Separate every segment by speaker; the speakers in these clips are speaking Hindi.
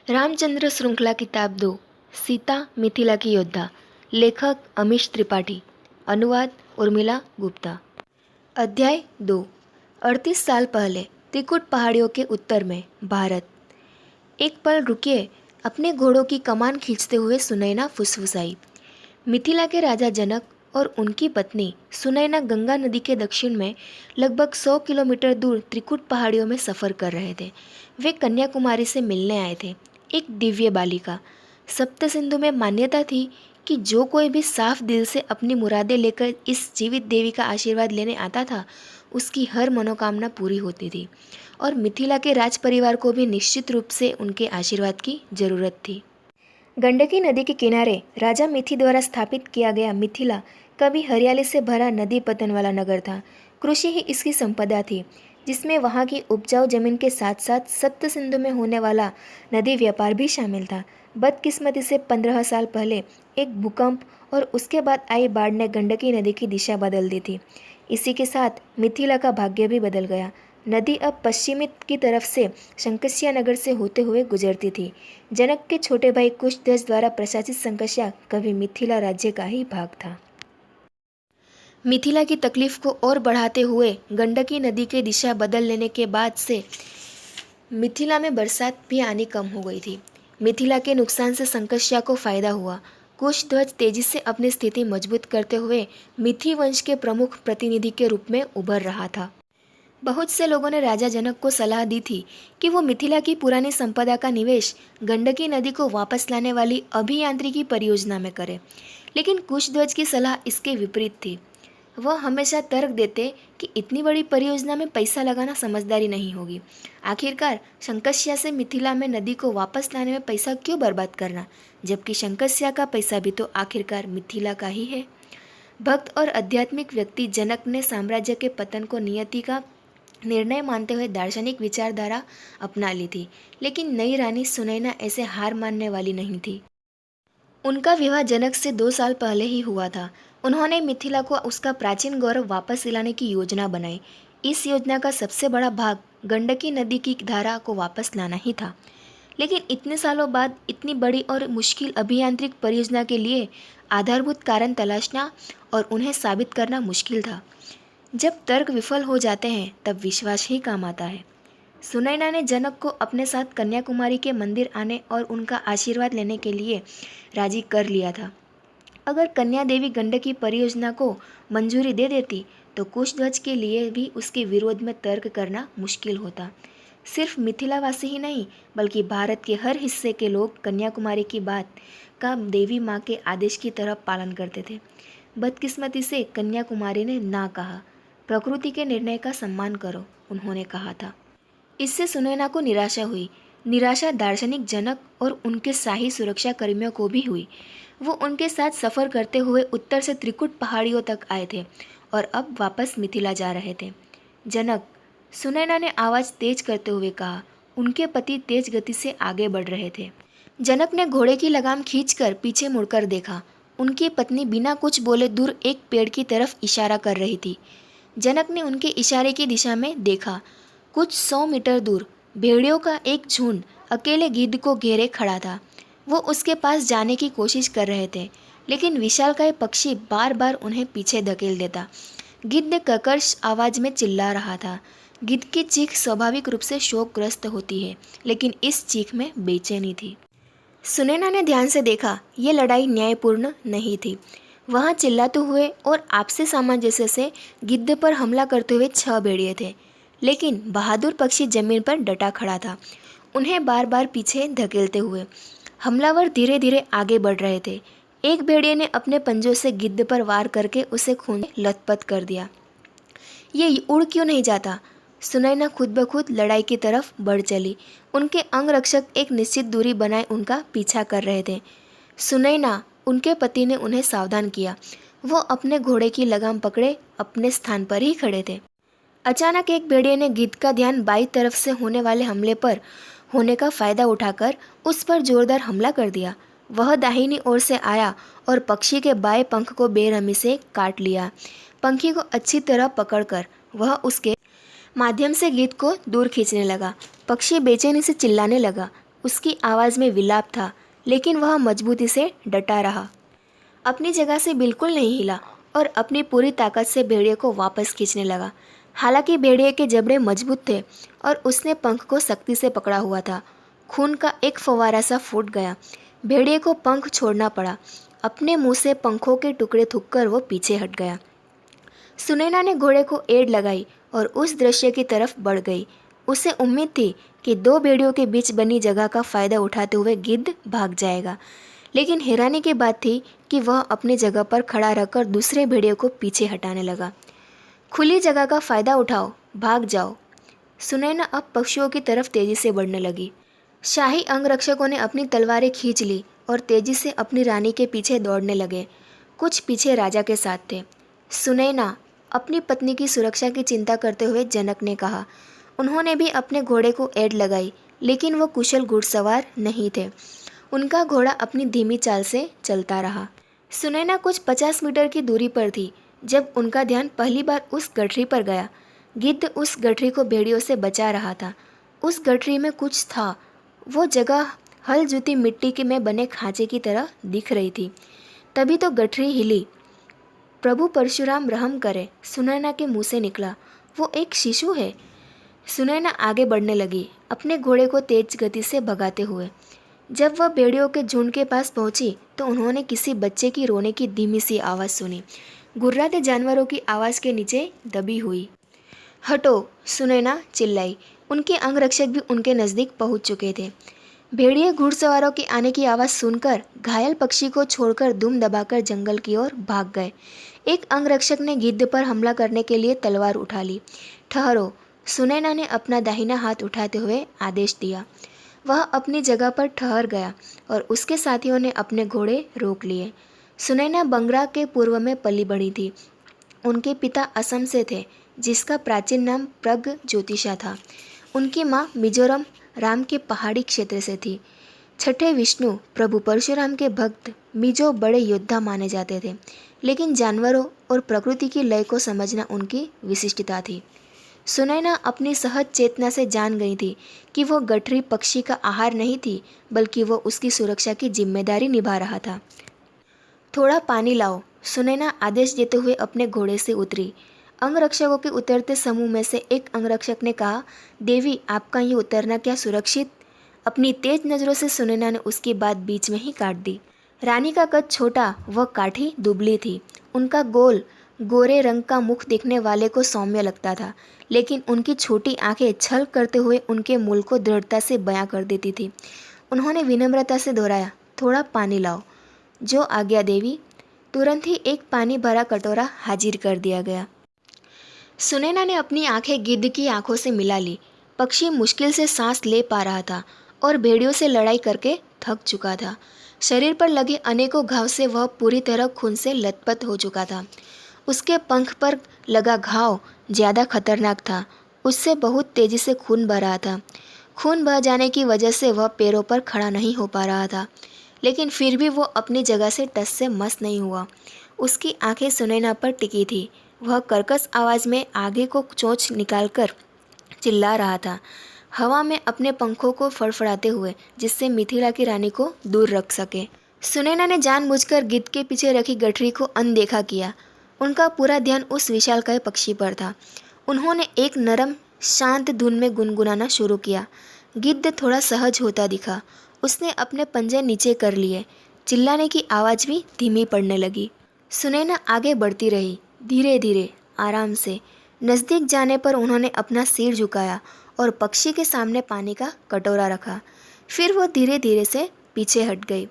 Speaker 1: रामचंद्र श्रृंखला किताब 2 सीता मिथिला की योद्धा। लेखक अमीश त्रिपाठी। अनुवाद उर्मिला गुप्ता। अध्याय 2। 38 साल पहले त्रिकुट पहाड़ियों के उत्तर में भारत। एक पल रुकिए, अपने घोड़ों की कमान खींचते हुए सुनैना फुसफुसाई। मिथिला के राजा जनक और उनकी पत्नी सुनैना गंगा नदी के दक्षिण में लगभग 100 किलोमीटर दूर त्रिकुट पहाड़ियों में सफ़र कर रहे थे। वे कन्याकुमारी से मिलने आए थे, एक दिव्य बालिका। सप्त सिंधु में मान्यता थी कि जो कोई भी साफ दिल से अपनी मुरादें लेकर इस जीवित देवी का आशीर्वाद लेने आता था, उसकी हर मनोकामना पूरी होती थी। और मिथिला के राज परिवार को भी निश्चित रूप से उनके आशीर्वाद की जरूरत थी। गंडकी नदी के किनारे राजा मिथि द्वारा स्थापित किया गया मिथिला कभी हरियाली से भरा नदी पतन वाला नगर था। कृषि ही इसकी संपदा थी, जिसमें वहाँ की उपजाऊ जमीन के साथ साथ सप्त सिंधु में होने वाला नदी व्यापार भी शामिल था। बदकिस्मती से 15 साल पहले एक भूकंप और उसके बाद आई बाढ़ ने गंडकी नदी की दिशा बदल दी थी। इसी के साथ मिथिला का भाग्य भी बदल गया। नदी अब पश्चिमी की तरफ से शंकस्या नगर से होते हुए गुजरती थी। जनक के छोटे भाई कुशध्वज द्वारा प्रशासित शंकस्या कभी मिथिला राज्य का ही भाग था। मिथिला की तकलीफ को और बढ़ाते हुए गंडकी नदी की दिशा बदल लेने के बाद से मिथिला में बरसात भी आनी कम हो गई थी। मिथिला के नुकसान से शंकस्या को फायदा हुआ। कुशध्वज तेजी से अपनी स्थिति मजबूत करते हुए मिथि वंश के प्रमुख प्रतिनिधि के रूप में उभर रहा था। बहुत से लोगों ने राजा जनक को सलाह दी थी कि वो मिथिला की पुरानी संपदा का निवेश गंडकी नदी को वापस लाने वाली अभियांत्रिकी परियोजना में करे, लेकिन कुशध्वज की सलाह इसके विपरीत थी। वह हमेशा तर्क देते कि इतनी बड़ी परियोजना में पैसा लगाना समझदारी नहीं होगी। आखिरकार शंकस्या से मिथिला में नदी को वापस लाने में पैसा क्यों बर्बाद करना, जबकि शंकस्या का पैसा भी तो आखिरकार मिथिला का ही है। भक्त और आध्यात्मिक व्यक्ति जनक ने साम्राज्य के पतन को नियति का निर्णय मानते हुए दार्शनिक विचारधारा अपना ली थी, लेकिन नई रानी सुनैना ऐसे हार मानने वाली नहीं थी। उनका विवाह जनक से 2 साल पहले ही हुआ था। उन्होंने मिथिला को उसका प्राचीन गौरव वापस दिलाने की योजना बनाई। इस योजना का सबसे बड़ा भाग गंडकी नदी की धारा को वापस लाना ही था। लेकिन इतने सालों बाद इतनी बड़ी और मुश्किल अभियांत्रिक परियोजना के लिए आधारभूत कारण तलाशना और उन्हें साबित करना मुश्किल था। जब तर्क विफल हो जाते हैं तब विश्वास ही काम आता है। सुनैना ने जनक को अपने साथ कन्याकुमारी के मंदिर आने और उनका आशीर्वाद लेने के लिए राजी कर लिया था। अगर कन्या देवी गंडकी परियोजना को मंजूरी दे देती तो कुशध्वज के लिए भी उसके विरोध में तर्क करना मुश्किल होता। सिर्फ मिथिलावासी ही नहीं, बल्कि भारत के हर हिस्से के लोग कन्याकुमारी की बात का देवी माँ के आदेश की तरह पालन करते थे। बदकिस्मती से कन्याकुमारी ने ना कहा। प्रकृति के निर्णय का सम्मान करो, उन्होंने कहा था। इससे सुनैना को निराशा हुई। निराशा दार्शनिक जनक और उनके शाही सुरक्षा कर्मियों को भी हुई। वो उनके साथ सफ़र करते हुए उत्तर से त्रिकुट पहाड़ियों तक आए थे और अब वापस मिथिला जा रहे थे। जनक, सुनैना ने आवाज़ तेज करते हुए कहा। उनके पति तेज गति से आगे बढ़ रहे थे। जनक ने घोड़े की लगाम खींचकर पीछे मुड़कर देखा। उनकी पत्नी बिना कुछ बोले दूर एक पेड़ की तरफ इशारा कर रही थी। जनक ने उनके इशारे की दिशा में देखा। कुछ 100 मीटर दूर भेड़ियों का एक झुंड अकेले गिद्ध को घेरे खड़ा था। वो उसके पास जाने की कोशिश कर रहे थे, लेकिन विशालकाय पक्षी बार बार उन्हें पीछे धकेल देता। गिद्ध कर्कश आवाज़ में चिल्ला रहा था। गिद्ध की चीख स्वाभाविक रूप से शोकग्रस्त होती है, लेकिन इस चीख में बेचैनी थी। सुनैना ने ध्यान से देखा। ये लड़ाई न्यायपूर्ण नहीं थी। वहाँ चिल्लाते हुए और आपसी सामंजस्य से गिद्ध पर हमला करते हुए 6 भेड़िए थे, लेकिन बहादुर पक्षी जमीन पर डटा खड़ा था, उन्हें बार बार पीछे धकेलते हुए। हमलावर धीरे धीरे आगे बढ़ रहे थे। एक भेड़िए ने अपने पंजों से गिद्ध पर वार करके उसे खून से लथपथ कर दिया। ये उड़ क्यों नहीं जाता? सुनैना खुद ब खुद लड़ाई की तरफ बढ़ चली। उनके अंगरक्षक एक निश्चित दूरी बनाए उनका पीछा कर रहे थे। सुनैना, उनके पति ने उन्हें सावधान किया। वो अपने घोड़े की लगाम पकड़े अपने स्थान पर ही खड़े थे। अचानक एक भेड़िए ने गिद्ध का ध्यान बाईं तरफ से होने वाले हमले पर होने का फायदा उठाकर उस पर जोरदार हमला कर दिया। वह दाहिनी ओर से आया और पक्षी के बाएं पंख को बेरहमी से काट लिया। पंखी को अच्छी तरह पकड़कर वह उसके माध्यम से गिद्ध को दूर खींचने लगा। पक्षी बेचैनी से चिल्लाने लगा। उसकी आवाज़ में विलाप था, लेकिन वह मजबूती से डटा रहा। अपनी जगह से बिल्कुल नहीं हिला और अपनी पूरी ताकत से भेड़िए को वापस खींचने लगा। हालांकि भेड़िए के जबड़े मजबूत थे और उसने पंख को सख्ती से पकड़ा हुआ था। खून का एक फव्वारा सा फूट गया। भेड़िए को पंख छोड़ना पड़ा। अपने मुंह से पंखों के टुकड़े थूककर वो पीछे हट गया। सुनैना ने घोड़े को एड़ लगाई और उस दृश्य की तरफ बढ़ गई। उसे उम्मीद थी कि दो भेड़ियों के बीच बनी जगह का फायदा उठाते हुए गिद्ध भाग जाएगा, लेकिन हैरानी की बात थी कि वह अपनी जगह पर खड़ा रहकर दूसरे भेड़िए को पीछे हटाने लगा। खुली जगह का फायदा उठाओ, भाग जाओ। सुनैना अब पक्षियों की तरफ तेजी से बढ़ने लगी। शाही अंगरक्षकों ने अपनी तलवारें खींच ली और तेजी से अपनी रानी के पीछे दौड़ने लगे। कुछ पीछे राजा के साथ थे। सुनैना, अपनी पत्नी की सुरक्षा की चिंता करते हुए जनक ने कहा। उन्होंने भी अपने घोड़े को एड़ लगाई, लेकिन वो कुशल घुड़सवार नहीं थे। उनका घोड़ा अपनी धीमी चाल से चलता रहा। सुनैना कुछ 50 मीटर की दूरी पर थी जब उनका ध्यान पहली बार उस गठरी पर गया। गिद्ध उस गठरी को भेड़ियों से बचा रहा था। उस गठरी में कुछ था। वो जगह हल जुती मिट्टी के में बने खांचे की तरह दिख रही थी। तभी तो गठरी हिली। प्रभु परशुराम रहम करे, सुनैना के मुंह से निकला। वो एक शिशु है। सुनैना आगे बढ़ने लगी, अपने घोड़े को तेज गति से भगाते हुए। जब वह भेड़ियों के झुंड के पास पहुंची तो उन्होंने किसी बच्चे की रोने की धीमी सी आवाज़ सुनी, गुर्राते जानवरों की आवाज़ के नीचे दबी हुई। हटो, सुनैना चिल्लाई। उनके अंगरक्षक भी उनके नज़दीक पहुंच चुके थे। भेड़िए घुड़सवारों के आने की आवाज़ सुनकर घायल पक्षी को छोड़कर दुम दबाकर जंगल की ओर भाग गए। एक अंगरक्षक ने गिद्ध पर हमला करने के लिए तलवार उठा ली। ठहरो, सुनैना ने अपना दाहिना हाथ उठाते हुए आदेश दिया। वह अपनी जगह पर ठहर गया और उसके साथियों ने अपने घोड़े रोक लिए। सुनैना बंगरा के पूर्व में पली बढ़ी थी। उनके पिता असम से थे, जिसका प्राचीन नाम प्रग ज्योतिषा था। उनकी माँ मिजोरम राम के पहाड़ी क्षेत्र से थी। छठे विष्णु प्रभु परशुराम के भक्त मिजो बड़े योद्धा माने जाते थे, लेकिन जानवरों और प्रकृति की लय को समझना उनकी विशिष्टता थी। सुनैना अपनी सहज चेतना से जान गई थी कि वो गठरी पक्षी का आहार नहीं थी, बल्कि वो उसकी सुरक्षा की जिम्मेदारी निभा रहा था। थोड़ा पानी लाओ, सुनैना आदेश देते हुए अपने घोड़े से उतरी। अंगरक्षकों के उतरते समूह में से एक अंगरक्षक ने कहा, देवी, आपका ये उतरना क्या सुरक्षित? अपनी तेज नज़रों से सुनैना ने उसकी बात बीच में ही काट दी। रानी का कद छोटा व काठी दुबली थी। उनका गोल गोरे रंग का मुख देखने वाले को सौम्य लगता था, लेकिन उनकी छोटी आंखें छल करते हुए उनके मूल को दृढ़ता से बयां कर देती थी। उन्होंने विनम्रता से दोहराया, थोड़ा पानी लाओ। जो आज्ञा देवी। तुरंत ही एक पानी भरा कटोरा हाजिर कर दिया गया। सुनैना ने अपनी आंखें गिद्ध की आंखों से मिला ली। पक्षी मुश्किल से सांस ले पा रहा था और भेड़ियों से लड़ाई करके थक चुका था। शरीर पर लगे अनेकों घाव से वह पूरी तरह खून से लथपथ हो चुका था। उसके पंख पर लगा घाव ज़्यादा खतरनाक था। उससे बहुत तेजी से खून बह रहा था। खून बह जाने की वजह से वह पैरों पर खड़ा नहीं हो पा रहा था, लेकिन फिर भी वो अपनी जगह से टस से मस नहीं हुआ। उसकी आंखें सुनैना पर टिकी थी। वह कर्कश आवाज़ में आगे को चोंच निकालकर चिल्ला रहा था, हवा में अपने पंखों को फड़फड़ाते हुए, जिससे मिथिला की रानी को दूर रख सके। सुनैना ने जानबूझकर गिद्ध के पीछे रखी गठरी को अनदेखा किया। उनका पूरा ध्यान उस विशालकाय पक्षी पर था। उन्होंने एक नरम शांत धुन में गुनगुनाना शुरू किया। गिद्ध थोड़ा सहज होता दिखा। उसने अपने पंजे नीचे कर लिए। चिल्लाने की आवाज़ भी धीमी पड़ने लगी। सुनैना आगे बढ़ती रही, धीरे धीरे, आराम से। नज़दीक जाने पर उन्होंने अपना सिर झुकाया और पक्षी के सामने पानी का कटोरा रखा। फिर वो धीरे धीरे से पीछे हट गई।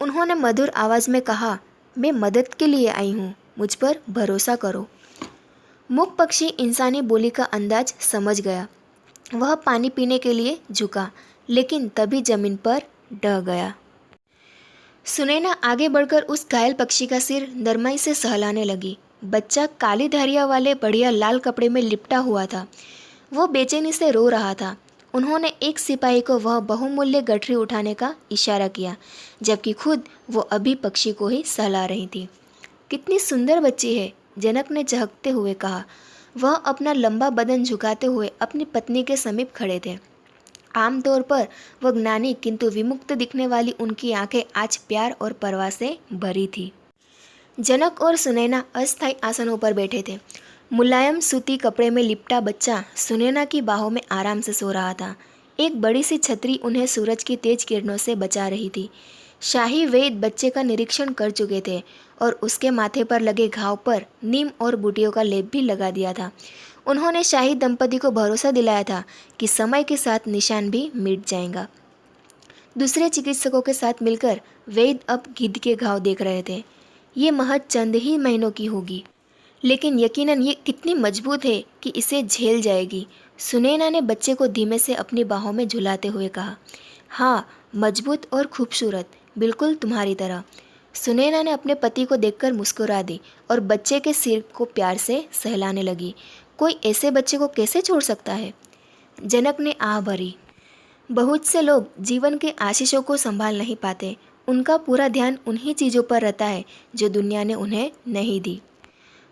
Speaker 1: उन्होंने मधुर आवाज़ में कहा, मैं मदद के लिए आई हूँ, मुझ पर भरोसा करो। मूक पक्षी इंसानी बोली का अंदाज समझ गया। वह पानी पीने के लिए झुका, लेकिन तभी जमीन पर डह गया। सुनैना आगे बढ़कर उस घायल पक्षी का सिर नरमाई से सहलाने लगी। बच्चा काली धारियाँ वाले बढ़िया लाल कपड़े में लिपटा हुआ था। वो बेचैनी से रो रहा था। उन्होंने एक सिपाही को वह बहुमूल्य गठरी उठाने का इशारा किया, जबकि खुद वो अभी पक्षी को ही सहला रही थी। कितनी सुंदर बच्ची है, जनक ने चहकते हुए कहा। वह अपना लंबा बदन झुकाते हुए अपनी पत्नी के समीप खड़े थे। आमतौर पर वह ज्ञानी किंतु विमुक्त दिखने वाली उनकी आंखें आज प्यार और परवाह से भरी थी। जनक और सुनैना अस्थायी आसनों पर बैठे थे। मुलायम सूती कपड़े में लिपटा बच्चा सुनैना की बाहों में आराम से सो रहा था। एक बड़ी सी छतरी उन्हें सूरज की तेज किरणों से बचा रही थी। शाही वैद्य बच्चे का निरीक्षण कर चुके थे और उसके माथे पर लगे घाव पर नीम और बूटियों का लेप भी लगा दिया था। उन्होंने शाही दंपति को भरोसा दिलाया था कि समय के साथ निशान भी मिट जाएगा। दूसरे चिकित्सकों के साथ मिलकर वैद्य अब गिद्ध के घाव देख रहे थे। ये महज चंद ही महीनों की होगी, लेकिन यकीनन ये कितनी मजबूत है कि इसे झेल जाएगी। सुनैना ने बच्चे को धीमे से अपनी बाहों में झुलाते हुए कहा। हाँ, मजबूत और खूबसूरत, बिल्कुल तुम्हारी तरह। सुनैना ने अपने पति को देखकर मुस्कुरा दी और बच्चे के सिर को प्यार से सहलाने लगी। कोई ऐसे बच्चे को कैसे छोड़ सकता है? जनक ने आह भरी। बहुत से लोग जीवन के आशीषों को संभाल नहीं पाते। उनका पूरा ध्यान उन्हीं चीज़ों पर रहता है जो दुनिया ने उन्हें नहीं दी।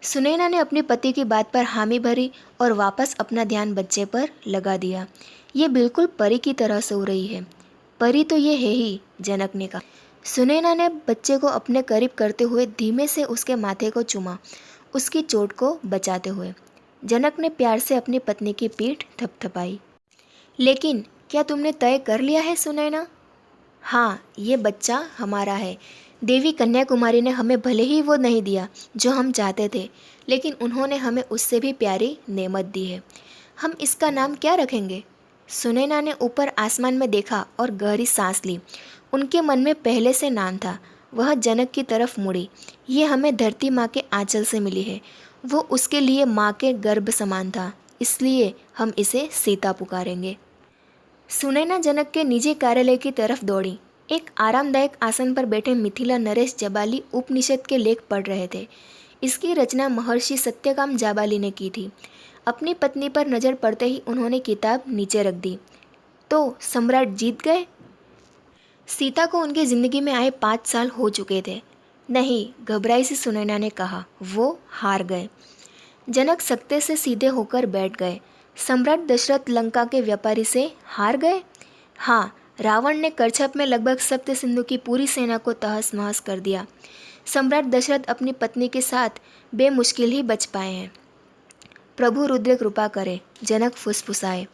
Speaker 1: सुनैना ने अपने पति की बात पर हामी भरी और वापस अपना ध्यान बच्चे पर लगा दिया। ये बिल्कुल परी की तरह सो रही है। परी तो ये है ही, जनक ने कहा। सुनैना ने बच्चे को अपने करीब करते हुए धीमे से उसके माथे को चूमा, उसकी चोट को बचाते हुए। जनक ने प्यार से अपनी पत्नी की पीठ थपथपाई। लेकिन क्या तुमने तय कर लिया है सुनैना? हाँ, ये बच्चा हमारा है। देवी कन्याकुमारी ने हमें भले ही वो नहीं दिया जो हम चाहते थे, लेकिन उन्होंने हमें उससे भी प्यारी नेमत दी है। हम इसका नाम क्या रखेंगे? सुनैना ने ऊपर आसमान में देखा और गहरी सांस ली। उनके मन में पहले से नाम था। वह जनक की तरफ मुड़ी। ये हमें धरती माँ के आंचल से मिली है। वो उसके लिए माँ के गर्भ समान था, इसलिए हम इसे सीता पुकारेंगे। सुनैना जनक के निजी कार्यालय की तरफ दौड़ी। एक आरामदायक आसन पर बैठे मिथिला नरेश जाबाली उपनिषद के लेख पढ़ रहे थे। इसकी रचना महर्षि सत्यकाम जाबाली ने की थी। अपनी पत्नी पर नज़र पड़ते ही उन्होंने किताब नीचे रख दी। तो सम्राट जीत गए? सीता को उनकी ज़िंदगी में आए 5 साल हो चुके थे। नहीं, घबराई सी सुनैना ने कहा, वो हार गए। जनक सख्ते से सीधे होकर बैठ गए। सम्राट दशरथ लंका के व्यापारी से हार गए? हाँ, रावण ने करछप में लगभग सप्त सिंधु की पूरी सेना को तहस नहस कर दिया। सम्राट दशरथ अपनी पत्नी के साथ बेमुश्किल ही बच पाए हैं। प्रभु रुद्र कृपा करे, जनक फुसफुसाए।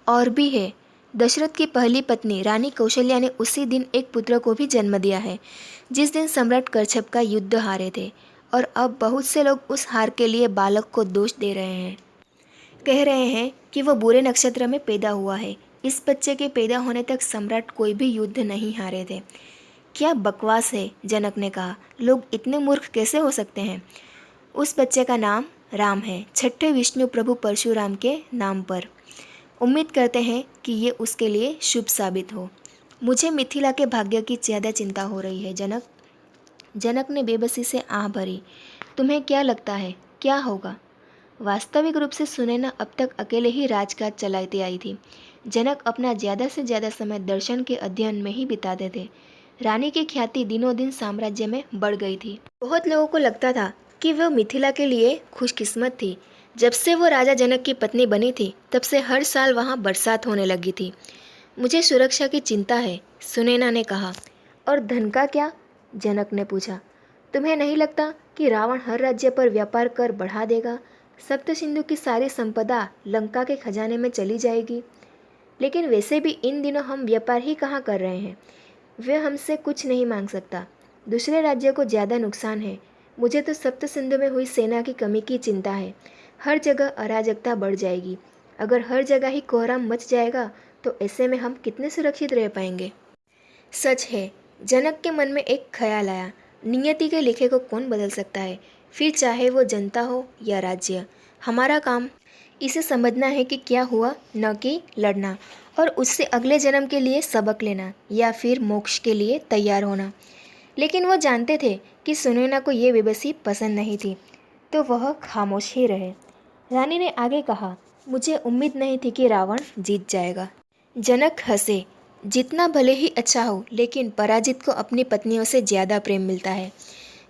Speaker 1: और भी है, दशरथ की पहली पत्नी रानी कौशल्या ने उसी दिन एक पुत्र को भी जन्म दिया है, जिस दिन सम्राट करछप का युद्ध हारे थे। और अब बहुत से लोग उस हार के लिए बालक को दोष दे रहे हैं। कह रहे हैं कि वो बुरे नक्षत्र में पैदा हुआ है। इस बच्चे के पैदा होने तक सम्राट कोई भी युद्ध नहीं हारे थे। क्या बकवास है, जनक ने कहा। लोग इतने मूर्ख कैसे हो सकते हैं? उस बच्चे का नाम राम है, छठे विष्णु प्रभु परशुराम के नाम पर। उम्मीद करते हैं कि ये उसके लिए शुभ साबित हो। मुझे मिथिला के भाग्य की ज़्यादा चिंता हो रही है, जनक। जनक ने बेबसी से आह भरी। तुम्हें क्या लगता है, क्या होगा? वास्तविक रूप से सुनैना अब तक अकेले ही राजकाज चलाती आई थी। जनक अपना ज़्यादा से ज़्यादा समय दर्शन के अध्ययन में ही बिताते थे। रानी की ख्याति दिनों दिन साम्राज्य में बढ़ गई थी। बहुत लोगों को लगता था कि वह मिथिला के लिए खुशकिस्मत थी। जब से वो राजा जनक की पत्नी बनी थी, तब से हर साल वहाँ बरसात होने लगी थी। मुझे सुरक्षा की चिंता है, सुनैना ने कहा। और धन का क्या? जनक ने पूछा। तुम्हें नहीं लगता कि रावण हर राज्य पर व्यापार कर बढ़ा देगा? सप्त सिंधु की सारी संपदा लंका के खजाने में चली जाएगी। लेकिन वैसे भी इन दिनों हम व्यापार ही कहाँ कर रहे हैं। वह हमसे कुछ नहीं मांग सकता। दूसरे राज्यों को ज़्यादा नुकसान है। मुझे तो सप्त सिंधु में हुई सेना की कमी की चिंता है। हर जगह अराजकता बढ़ जाएगी। अगर हर जगह ही कोहराम मच जाएगा तो ऐसे में हम कितने सुरक्षित रह पाएंगे? सच है, जनक के मन में एक ख्याल आया। नियति के लिखे को कौन बदल सकता है? फिर चाहे वो जनता हो या राज्य। हमारा काम इसे समझना है कि क्या हुआ, न कि लड़ना और उससे अगले जन्म के लिए सबक लेना या फिर मोक्ष के लिए तैयार होना। लेकिन वो जानते थे कि सुनैना को ये बेबसी पसंद नहीं थी, तो वह खामोश ही रहे। रानी ने आगे कहा, मुझे उम्मीद नहीं थी कि रावण जीत जाएगा। जनक हंसे। जितना भले ही अच्छा हो, लेकिन पराजित को अपनी पत्नियों से ज़्यादा प्रेम मिलता है।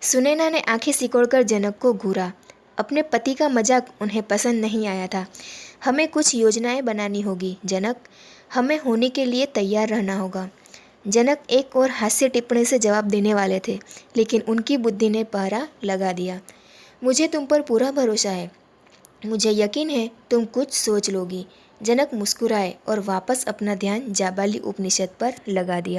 Speaker 1: सुनैना ने आंखें सिकोड़कर जनक को घूरा। अपने पति का मजाक उन्हें पसंद नहीं आया था। हमें कुछ योजनाएं बनानी होगी, जनक। हमें होने के लिए तैयार रहना होगा। जनक एक और हास्य टिप्पणी से जवाब देने वाले थे, लेकिन उनकी बुद्धि ने पहरा लगा दिया। मुझे तुम पर पूरा भरोसा है, मुझे यकीन है तुम कुछ सोच लोगी। जनक मुस्कुराए और वापस अपना ध्यान जाबाली उपनिषद पर लगा दिया।